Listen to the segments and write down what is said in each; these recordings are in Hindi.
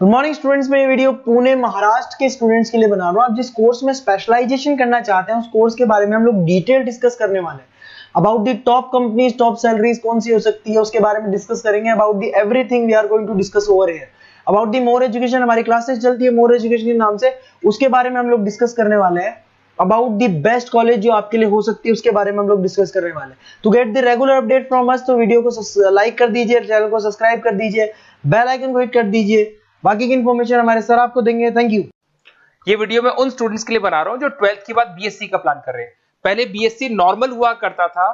Good morning students. मैं ये वीडियो पुणे महाराष्ट्र के स्टूडेंट्स के लिए बना रहा हूँ। आप जिस कोर्स में स्पेशलाइजेशन करना चाहते हैं उस कोर्स के बारे में हम लोग डिटेल डिस्कस करने वाले हैं। About the top companies, top salaries कौन सी हो सकती है उसके बारे में डिस्कस करेंगे। About the everything we are going to discuss over here. About the more education, हमारी क्लासेस चलती है मोर एजुकेशन के नाम से, उसके बारे में हम लोग डिस्कस करने वाले हैं। अबाउट द बेस्ट कॉलेज जो आपके लिए हो सकती है उसके बारे में हम लोग डिस्कस करने वाले हैं। To get the regular update from us, तो वीडियो को लाइक कर दीजिए, चैनल को सब्सक्राइब कर दीजिए, बेल आइकन को हिट कर दीजिए। बाकी की इन्फॉर्मेशन हमारे सर आपको देंगे। Thank you. ये वीडियो मैं उन स्टूडेंट्स के लिए बना रहा हूं जो 12th के बाद बीएससी का प्लान कर रहे हैं। पहले बीएससी नॉर्मल हुआ करता था,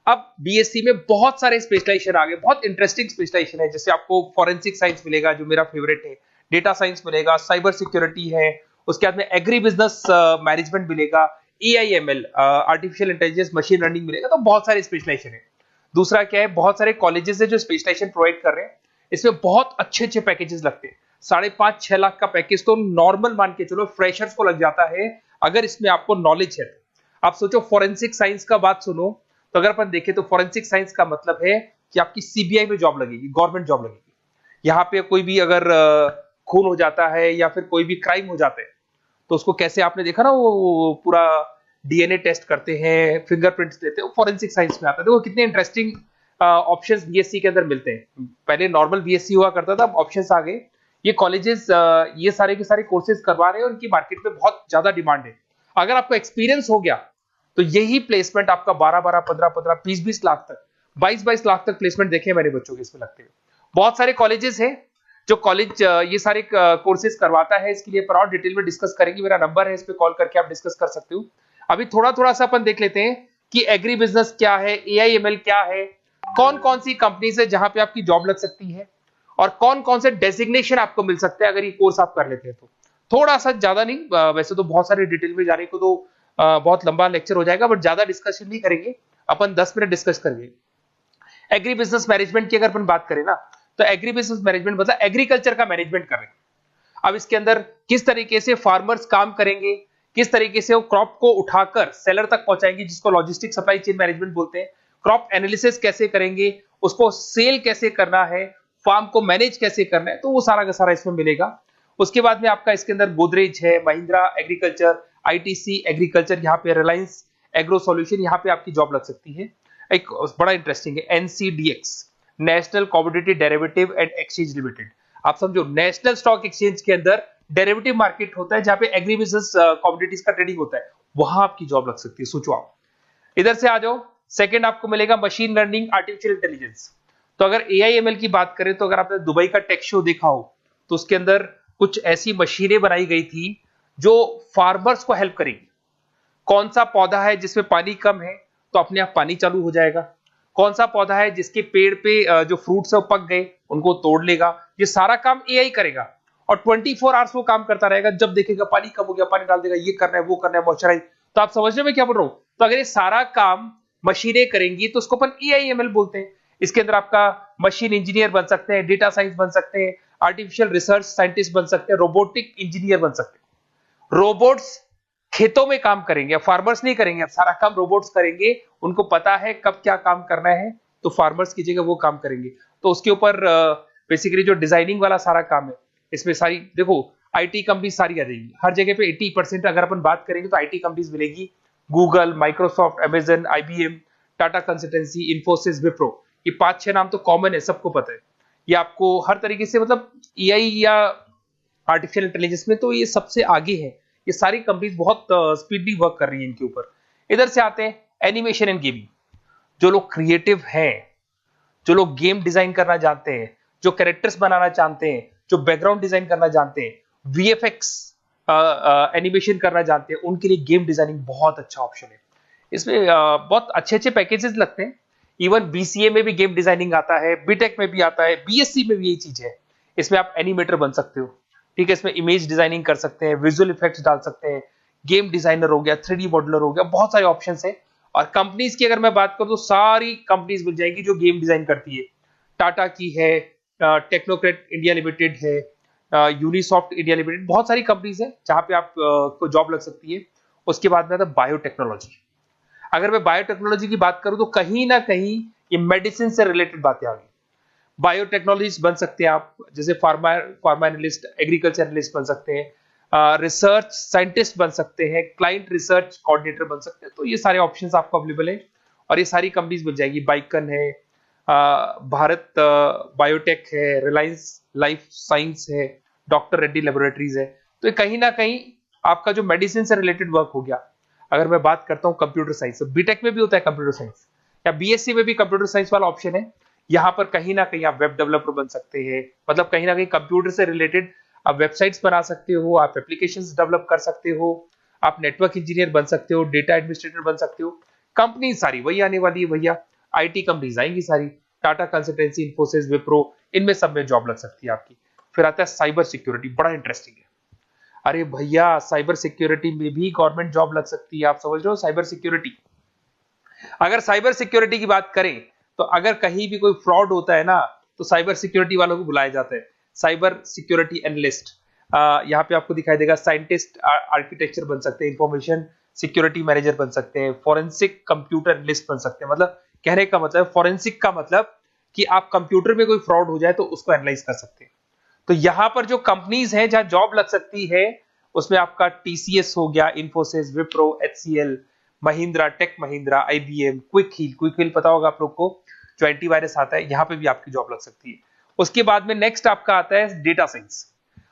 अब बीएससी में बहुत सारे स्पेशलाइजेशन आ गए, बहुत इंटरेस्टिंग स्पेशलाइजेशन है। जैसे आपको फॉरेंसिक साइंस मिलेगा जो मेरा फेवरेट है, डेटा साइंस मिलेगा, साइबर सिक्योरिटी है, उसके बाद में एग्री बिजनेस मैनेजमेंट मिलेगा, AIML artificial intelligence, machine learning मिलेगा। तो बहुत सारे स्पेशलाइजेशन है। दूसरा क्या है, बहुत सारे कॉलेजेस है जो स्पेशलाइजेशन प्रोवाइड कर रहे हैं। इसमें बहुत अच्छे अच्छे पैकेजेस लगते हैं। 5.5-6 लाख का पैकेज तो नॉर्मल मान के चलो फ्रेशर्स को लग जाता है, अगर इसमें आपको नॉलेज है तो। आप सोचो फॉरेंसिक साइंस का बात सुनो, तो अगर अपन देखें तो फॉरेंसिक साइंस का मतलब है कि आपकी सीबीआई में जॉब लगेगी, गवर्नमेंट जॉब लगेगी। यहाँ पे कोई भी अगर खून हो जाता है या फिर कोई भी क्राइम हो जाता है तो उसको कैसे, आपने देखा ना वो पूरा डीएनए टेस्ट करते हैं, फिंगरप्रिंट्स लेते हैं, वो फॉरेंसिक साइंस में आता है। देखो कितने इंटरेस्टिंग ऑप्शंस बीएससी के अंदर मिलते हैं। पहले नॉर्मल बीएससी हुआ करता था, अब ऑप्शंस आ गए। ये कॉलेजेस ये सारे के सारे कोर्सेज करवा रहे हैं और उनकी मार्केट में बहुत ज्यादा डिमांड है। अगर आपको एक्सपीरियंस हो गया तो यही प्लेसमेंट आपका 12-12, 15-15, 20-20 लाख तक, 22-22 लाख तक प्लेसमेंट देखे मैंने बच्चों के इसमें लगते हुए। बहुत सारे कॉलेजेस हैं जो कॉलेज ये सारे कोर्सेज करवाता है। इसके लिए पर और डिटेल में डिस्कस करेंगे। मेरा नंबर है, इस पे कॉल करके आप डिस्कस कर सकते हो। अभी थोड़ा थोड़ा सा अपन देख लेते हैं कि एग्री बिजनेस क्या है, एआईएमएल क्या है, कौन कौन सी कंपनीज है जहां पे आपकी जॉब लग सकती है, और कौन कौन से डेजिग्नेशन आपको मिल सकते हैं अगर ये कोर्स आप कर लेते हैं तो। थोड़ा सा, ज्यादा नहीं, वैसे तो बहुत सारे डिटेल में जाने को तो बहुत लंबा लेक्चर हो जाएगा, बट ज्यादा डिस्कशन नहीं करेंगे अपन, 10 मिनट डिस्कस करेंगे। एग्री बिजनेस मैनेजमेंट की अगर अपन बात करें ना, तो एग्री बिजनेस मैनेजमेंट मतलब एग्रीकल्चर का मैनेजमेंट कर रहे हैं। अब इसके अंदर किस तरीके से फार्मर्स काम करेंगे, किस तरीके से वो क्रॉप को उठाकर सेलर तक पहुंचाएंगे, जिसको लॉजिस्टिक सप्लाई चेन मैनेजमेंट बोलते हैं। क्रॉप एनालिसिस कैसे करेंगे, उसको सेल कैसे करना है, फार्म को मैनेज कैसे करना है, तो वो सारा का सारा इसमें मिलेगा। उसके बाद में आपका इसके अंदर गोदरेज है, महिंद्रा एग्रीकल्चर, आईटीसी एग्रीकल्चर, यहाँ पे रिलायंस एग्रो सॉल्यूशन, यहाँ पे आपकी जॉब लग सकती है। एक बड़ा इंटरेस्टिंग है NCDEX, national commodity derivative and exchange limited. आप समझो, नेशनल स्टॉक एक्सचेंज के अंदर डेरिवेटिव मार्केट होता है जहां पे एग्री बिजनेस कमोडिटीज का ट्रेडिंग होता है, वहां आपकी जॉब लग सकती है। सोचो आप, इधर से आ जाओ। सेकंड आपको मिलेगा मशीन लर्निंग, आर्टिफिशियल इंटेलिजेंस। तो अगर एआईएमएल की बात करें तो अगर आपने दुबई का टेक शो देखा हो तो उसके अंदर कुछ ऐसी मशीनें बनाई गई थी जो फार्मर्स को हेल्प करेंगी। कौन सा पौधा है जिसमें पानी कम है तो अपने आप पानी चालू हो जाएगा, कौन सा पौधा है जिसके पेड़ पे जो फ्रूट्स है वो पक गए उनको तोड़ लेगा, ये सारा काम एआई करेगा। और 24 आवर्स वो काम करता रहेगा, जब देखेगा पानी कम हो गया पानी डाल देगा, ये करना है वो करना है, मॉइस्चराइज। तो आप समझ रहे हो मैं क्या बोल रहा हूं। तो अगर ये सारा काम मशीनें करेंगी तो उसको अपन एआईएमएल बोलते हैं। इसके अंदर आपका मशीन इंजीनियर बन सकते हैं, डेटा साइंस बन सकते हैं, आर्टिफिशियल रिसर्च साइंटिस्ट बन सकते हैं, रोबोटिक इंजीनियर बन सकते हैं। रोबोट्स खेतों में काम करेंगे, फार्मर्स नहीं करेंगे, अब सारा काम रोबोट्स करेंगे। उनको पता है कब क्या काम करना है, तो फार्मर्स की जगह वो काम करेंगे। तो उसके ऊपर बेसिकली जो डिजाइनिंग वाला सारा काम है, इसमें सारी देखो आईटी कंपनी सारी आ जाएगी। हर जगह पे 80% अगर अपन बात करेंगे तो आईटी कंपनीज मिलेगी। Google, Microsoft, Amazon, IBM, Tata consultancy, Infosys, Wipro, ये 5-6 नाम तो कॉमन है, सबको पता है। ये आपको हर तरीके से, मतलब एआई या आर्टिफिशियल इंटेलिजेंस में तो ये सबसे आगे है। ये सारी कंपनीज बहुत स्पीडली वर्क कर रही है इनके ऊपर। इधर से आते हैं एनिमेशन एंड गेमिंग। जो लोग क्रिएटिव हैं, जो लोग गेम डिजाइन करना जानते हैं, जो कैरेक्टर्स बनाना चाहते हैं, जो बैकग्राउंड डिजाइन करना जानते हैं, वीएफएक्स एनिमेशन करना जानते हैं, उनके लिए गेम डिजाइनिंग बहुत अच्छा ऑप्शन है। इसमें बहुत अच्छे अच्छे पैकेजेस लगते हैं। इवन बीसीए में भी गेम डिजाइनिंग आता है, बीटेक में भी आता है, बीएससी में भी यही चीज है। इसमें आप एनिमेटर बन सकते हो, ठीक है। इसमें इमेज डिजाइनिंग कर सकते हैं, विजुअल इफेक्ट्स डाल सकते हैं, गेम डिजाइनर हो गया, 3D मॉडलर हो गया, बहुत सारे ऑप्शंस हैं। और कंपनीज की अगर मैं बात करूं तो सारी कंपनीज मिल जाएंगी जो गेम डिजाइन करती है। टाटा की है, टेक्नोक्रेट इंडिया लिमिटेड है, यूनिसॉफ्ट इंडिया लिमिटेड, बहुत सारी कंपनीज है जहां पे आप को जॉब लग सकती है। उसके बाद में आता है बायोटेक्नोलॉजी। अगर मैं बायोटेक्नोलॉजी की बात करूं तो कहीं ना कहीं ये मेडिसिन से रिलेटेड बातें आ गई। बायोटेक्नोलॉजिस्ट बन सकते हैं आप, जैसे फार्मा एनालिस्ट, एग्रीकल्चर एनालिस्ट बन सकते हैं, रिसर्च साइंटिस्ट बन सकते हैं, क्लाइंट रिसर्च कोऑर्डिनेटर बन सकते हैं। तो ये सारे ऑप्शंस आपको अवेलेबल है और ये सारी कंपनीज मिल जाएगी। बाइकन है, भारत बायोटेक है, रिलायंस लाइफ साइंस है, डॉक्टर रेड्डी लेबोरेटरीज है। तो ये कहीं ना कहीं आपका जो मेडिसिन से रिलेटेड वर्क हो गया। अगर मैं बात करता हूँ कंप्यूटर साइंस, बीटेक में भी होता है कंप्यूटर साइंस, या बीएससी में भी कंप्यूटर साइंस वाला ऑप्शन है। यहाँ पर कहीं ना कहीं आप वेब डेवलपर बन सकते हैं, मतलब कहीं ना कहीं कंप्यूटर से रिलेटेड आप वेबसाइट्स बना सकते हो, आप एप्लीकेशंस डेवलप कर सकते हो, आप नेटवर्क इंजीनियर बन सकते हो, डेटा एडमिनिस्ट्रेटर बन सकते हो। कंपनी सारी वही आने वाली है भैया, आईटी कंपनीज आएंगी सारी, टाटा कंसल्टेंसी, इन्फोसिस, विप्रो, इनमें सब में जॉब लग सकती है आपकी। फिर आता है साइबर सिक्योरिटी, बड़ा इंटरेस्टिंग है। अरे भैया साइबर सिक्योरिटी में भी गवर्नमेंट जॉब लग सकती है, आप समझ रहे हो। साइबर सिक्योरिटी, अगर साइबर सिक्योरिटी की बात करें तो अगर कहीं भी कोई फ्रॉड होता है ना, तो साइबर सिक्योरिटी वालों को बुलाया जाता है, साइबर सिक्योरिटी एनालिस्ट। यहाँ पे आपको दिखाई देगा, साइंटिस्ट, आर्किटेक्चर बन सकते हैं, इंफॉर्मेशन सिक्योरिटी मैनेजर बन सकते हैं, फॉरेंसिक कंप्यूटर एनालिस्ट बन सकते हैं। मतलब कहने का मतलब, फॉरेंसिक का मतलब कि आप कंप्यूटर में कोई फ्रॉड हो जाए तो उसको एनालाइज कर सकते हैं। तो यहां पर जो कंपनीज हैं जहां जॉब लग सकती है, उसमें आपका टीसीएस हो गया, Infosys, Wipro, HCL, Mahindra, tech Mahindra, IBM, Quick Heal पता होगा आप लोग को, जो एंटीवायरस आता है, यहां पे भी आपकी जॉब लग सकती है। उसके बाद में नेक्स्ट आपका आता है डेटा साइंस।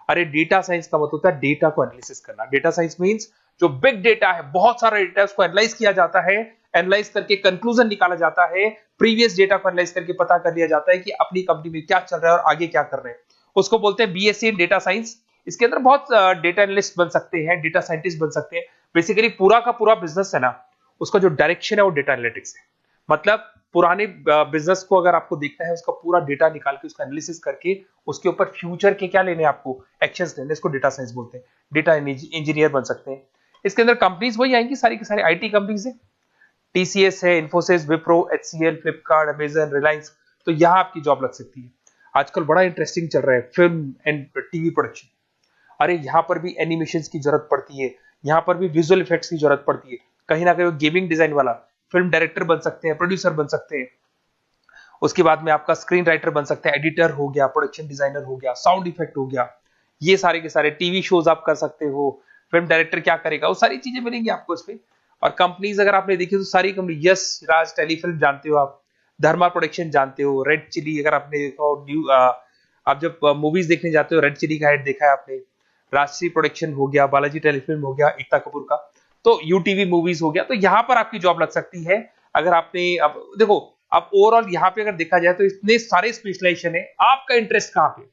अरे डेटा साइंस का मतलब होता है डेटा को एनालिसिस करना। डेटा साइंस मींस जो बिग डेटा है, बहुत सारा डेटा है, उसको एनालाइज किया जाता है, एनालाइज करके कंक्लूजन निकाला जाता है, प्रीवियस डेटा को एनालाइज करके पता कर लिया जाता है कि अपनी कंपनी में क्या चल रहा है और आगे क्या कर रहे हैं। उसको बोलते हैं बीएससी इन डेटा साइंस। इसके अंदर बहुत डेटा एनालिस्ट बन सकते हैं, डेटा साइंटिस्ट बन सकते हैं। बेसिकली पूरा का पूरा बिजनेस है ना, उसका जो डायरेक्शन है वो डेटा एनालिटिक्स है। मतलब पुराने बिजनेस को अगर आपको देखना है, उसका पूरा डेटा निकाल के उसका एनालिसिस करके उसके ऊपर फ्यूचर के क्या लेने, आपको एक्शंस लेने, इसको डेटा साइंस बोलते हैं। डेटा इंजीनियर बन सकते हैं। इसके अंदर कंपनीज वही आएंगी, सारी की सारी आईटी कंपनीज है, टीसीएस है, इन्फोसिस, विप्रो, एचसीएल, फ्लिपकार्ट, अमेजन, रिलायंस। तो यहां आपकी जॉब लग सकती है। आजकल बड़ा इंटरेस्टिंग चल रहा है फिल्म एंड टीवी प्रोडक्शन। अरे यहाँ पर भी एनिमेशन की जरूरत पड़ती है, यहाँ पर भी विजुअल इफेक्ट्स की जरूरत पड़ती है। कहीं ना कहीं गेमिंग डिजाइन वाला फिल्म डायरेक्टर बन सकते हैं, प्रोड्यूसर बन सकते हैं। उसके बाद में आपका स्क्रीन राइटर बन सकते हैं, एडिटर हो गया, प्रोडक्शन डिजाइनर हो गया, साउंड इफेक्ट हो गया, ये सारे के सारे टीवी शोज आप कर सकते हो। फिल्म डायरेक्टर क्या करेगा, वो सारी चीजें मिलेंगी आपको इसमें। और कंपनीज अगर आपने देखी तो सारी कंपनी, यस राज टेलीफिल्म जानते हो आप, धर्मा प्रोडक्शन जानते हो, रेड चिली अगर आपने देखा हो, आप जब मूवीज देखने जाते हो, रेड चिली का एड देखा है आपने, राजश्री प्रोडक्शन हो गया, बालाजी टेलीफिल्म हो गया, एकता कपूर का, तो यूटीवी मूवीज हो गया। तो यहां पर आपकी जॉब लग सकती है। अगर आपने, अब देखो, अब ओवरऑल यहाँ पे अगर देखा जाए तो इतने सारे स्पेशलाइजेशन है, आपका इंटरेस्ट कहाँ पे,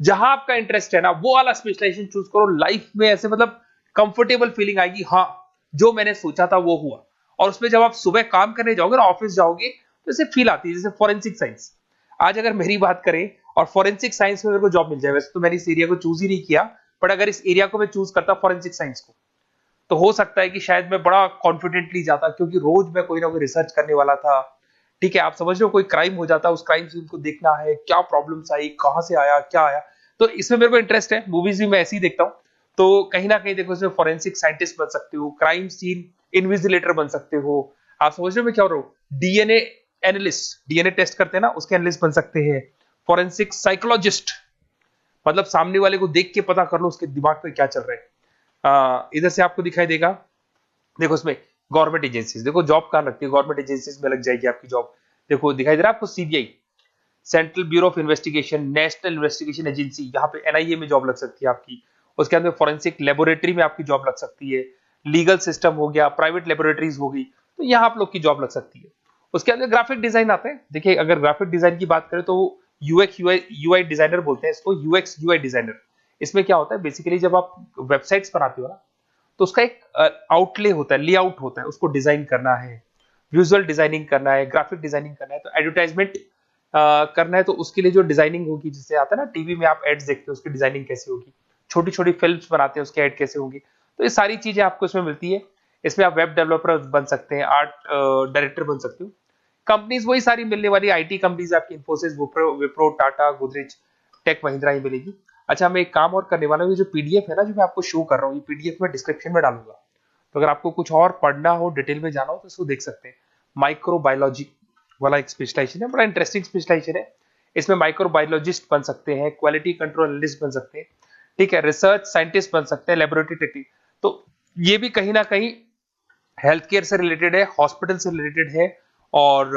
जहां आपका इंटरेस्ट है ना, वो वाला स्पेशलाइजेशन चूज करो। लाइफ में ऐसे मतलब कंफर्टेबल फीलिंग आएगी, हाँ जो मैंने सोचा था वो हुआ। और उसमें जब आप सुबह काम करने जाओगे ना, ऑफिस जाओगे, तो ऐसे फील आती है। जैसे फॉरेंसिक साइंस, आज अगर मेरी बात करें और फॉरेंसिक साइंस में मेरे को जॉब मिल जाए, वैसे तो मैंने इस एरिया को चूज ही नहीं किया, बट अगर इस एरिया को मैं चूज करता फॉरेंसिक साइंस को, तो हो सकता है कि शायद मैं बड़ा कॉन्फिडेंटली जाता, क्योंकि रोज मैं कोई ना कोई रिसर्च करने वाला था। ठीक है, आप समझ रहे हो, कोई क्राइम हो जाता, उस क्राइम सीन को देखना है, क्या प्रॉब्लम्स आई, कहां से आया, क्या आया। तो इसमें मेरे को इंटरेस्ट है, मूवीज भी मैं ऐसे ही देखता हूँ। तो कहीं ना कहीं देखो, इसमें फॉरेंसिक साइंटिस्ट बन सकते हो, क्राइम सीन इन्विजिलेटर बन सकते हो। आप समझ रहे हो मैं क्या हो रहा हूँ, डीएनए एनालिस्ट, डीएनए टेस्ट करते हैं ना, उसके एनालिस्ट बन सकते हैं। फॉरेंसिक साइकोलॉजिस्ट, मतलब सामने वाले को देख के पता कर लो उसके दिमाग में क्या चल रहा है। इधर से आपको दिखाई देगा, देखो इसमें गवर्नमेंट एजेंसीज, देखो जॉब कहां लगती है, गवर्नमेंट एजेंसीज में लग जाएगी आपकी जॉब। देखो दिखाई दे रहा है आपको, CBI, central bureau of investigation, national investigation agency, यहाँ पे एनआईए में जॉब लग सकती है आपकी। उसके अंदर फॉरेंसिक लेबोरेटरी में आपकी जॉब लग सकती है। लीगल सिस्टम हो गया, प्राइवेट लेबोरेटरीज होगी, तो यहाँ आप लोग की जॉब लग सकती है। उसके अंदर ग्राफिक डिजाइन आते हैं। देखिए अगर ग्राफिक डिजाइन की बात करें तो यूएक्स यूआई डिजाइनर बोलते हैं इसको, यूएक्स यूआई डिजाइनर। इसमें क्या होता है, बेसिकली जब आप वेबसाइट्स बनाते हो ना, तो उसका एक आउटले होता है, लेआउट होता है, उसको डिजाइन करना है, विजुअल डिजाइनिंग करना है, ग्राफिक डिजाइनिंग करना है, तो एडवर्टाइजमेंट करना है, तो उसके लिए जो डिजाइनिंग होगी, जिससे आता है ना टीवी में आप एड्स देखते हो, उसकी डिजाइनिंग कैसे होगी, छोटी छोटी फिल्म्स बनाते हैं, उसके एड कैसे होंगे, तो ये सारी चीजें आपको इसमें मिलती है। इसमें आप वेब डेवलपर बन सकते हैं, आर्ट डायरेक्टर बन सकते हो। कंपनीज वही सारी मिलने वाली आईटी कंपनीज आपकी, इन्फोसिस, विप्रो, टाटा, गोदरेज, टेक महिंद्रा ही मिलेगी। अच्छा, मैं एक काम और करने वाला हूँ, ये जो पीडीएफ है ना जो मैं आपको शो कर रहा हूँ, ये पीडीएफ में डिस्क्रिप्शन में डालूंगा, तो अगर आपको कुछ और पढ़ना हो, डिटेल में जाना हो, तो इसको देख सकते हैं। माइक्रोबायोलॉजी वाला एक स्पेशलाइजेशन है, बड़ा इंटरेस्टिंग स्पेशलाइजेशन है। इसमें माइक्रोबायोलॉजिस्ट बन सकते हैं, क्वालिटी कंट्रोल एनालिस्ट बन सकते हैं, ठीक है, रिसर्च साइंटिस्ट बन सकते हैं, लेबोरेटरी टेक्निक। तो ये भी कहीं ना कहीं हेल्थ केयर से रिलेटेड है, हॉस्पिटल से रिलेटेड है, और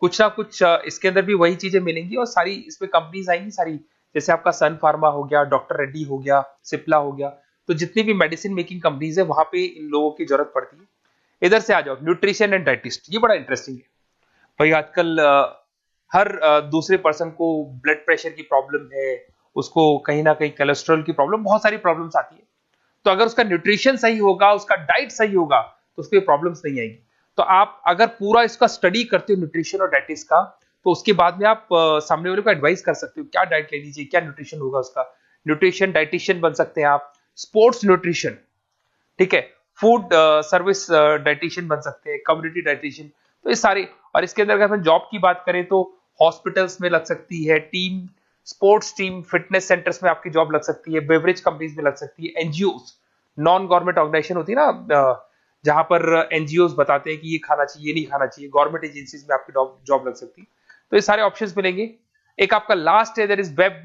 कुछ ना कुछ इसके अंदर भी वही चीजें मिलेंगी, और सारी इसमें कंपनीज आएंगी सारी, जैसे आपका सन फार्मा हो गया, डॉक्टर रेड्डी हो गया, सिप्ला हो गया। तो जितनी भी मेडिसिन मेकिंग कंपनीज है वहां पे इन लोगों की जरूरत पड़ती है। इधर से आ जाओ, न्यूट्रिशन एंड डाइटिस्ट, ये बड़ा इंटरेस्टिंग है भाई। आजकल हर दूसरे पर्सन को ब्लड प्रेशर की प्रॉब्लम है, उसको कहीं ना कहीं कोलेस्ट्रॉल की प्रॉब्लम, बहुत सारी प्रॉब्लम्स आती है। तो अगर उसका न्यूट्रिशन सही होगा, उसका डाइट सही होगा, तो उसको प्रॉब्लम्स नहीं आएगी। तो आप अगर पूरा इसका स्टडी करते हो न्यूट्रिशन और डाइटिस का, तो उसके बाद में आप सामने वाले को एडवाइस कर सकते हो क्या डाइट लेनी चाहिए, क्या न्यूट्रिशन होगा उसका। न्यूट्रिशन डाइटिशियन बन सकते हैं आप, स्पोर्ट्स न्यूट्रिशन, ठीक है, फूड सर्विस डाइटिशियन बन सकते हैं, कम्युनिटी डाइटिशियन। तो ये सारे, और इसके अंदर अगर हम जॉब की बात करें तो हॉस्पिटल्स में लग सकती है, team sports team fitness centres में आपकी जॉब लग सकती है, बेवरेज कंपनीज में लग सकती है, एनजीओस नॉन गवर्नमेंट ऑर्गेनाइजेशन होती है ना, जहां पर एनजीओस बताते हैं कि ये खाना चाहिए, ये नहीं खाना चाहिए, गवर्नमेंट एजेंसीज में आपकी जॉब लग सकती है। तो ये सारे ऑप्शंस मिलेंगे। एक आपका लास्ट है, there is web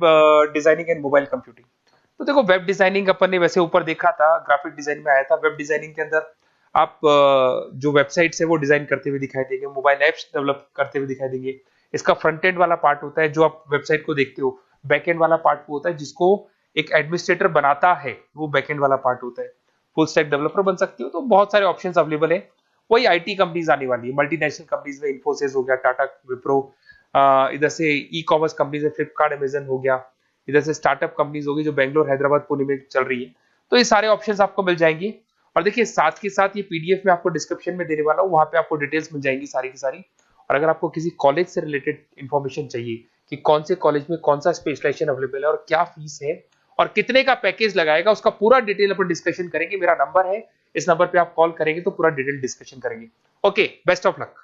designing and mobile computing. तो देखो वेब डिजाइनिंग अपन ने वैसे ऊपर देखा था, ग्राफिक डिजाइन में आया था। वेब डिजाइनिंग के अंदर आप जो वेबसाइट्स है वो डिजाइन करते हुए दिखाई देंगे, मोबाइल एप्स डेवलप करते हुए दिखाई देंगे। इसका फ्रंट एंड वाला पार्ट होता है जो आप वेबसाइट को देखते हो, बैक एंड वाला पार्ट वो होता है जिसको एक एडमिनिस्ट्रेटर बनाता है, वो बैक एंड वाला पार्ट होता है। फुल स्टैक डेवलपर बन सकते हो। तो बहुत सारे ऑप्शंस अवेलेबल है। वही आईटी कंपनीज आने वाली है, मल्टीनेशनल कंपनीज में इन्फोसिस हो गया, टाटा, विप्रो, इधर से ई कॉमर्स कंपनीज में फ्लिपकार्ट, अमेजन हो गया, इधर से स्टार्टअप कंपनीज होगी जो बेंगलोर, हैदराबाद, पुणे में चल रही है। तो ये सारे ऑप्शंस आपको मिल जाएंगे। और देखिए साथ के साथ ये पीडीएफ में आपको डिस्क्रिप्शन में देने वाला हूँ, वहां पे आपको डिटेल्स मिल जाएंगी सारी की सारी। और अगर आपको किसी कॉलेज से रिलेटेड इंफॉर्मेशन चाहिए कि कौन से कॉलेज में कौन सा स्पेशलाइजेशन अवेलेबल है और क्या फीस है और कितने का पैकेज लगाएगा, उसका पूरा डिटेल अपन डिस्कशन करेंगे। मेरा नंबर है, इस नंबर पे आप कॉल करेंगे तो पूरा डिटेल डिस्कशन करेंगे। Okay, best of luck.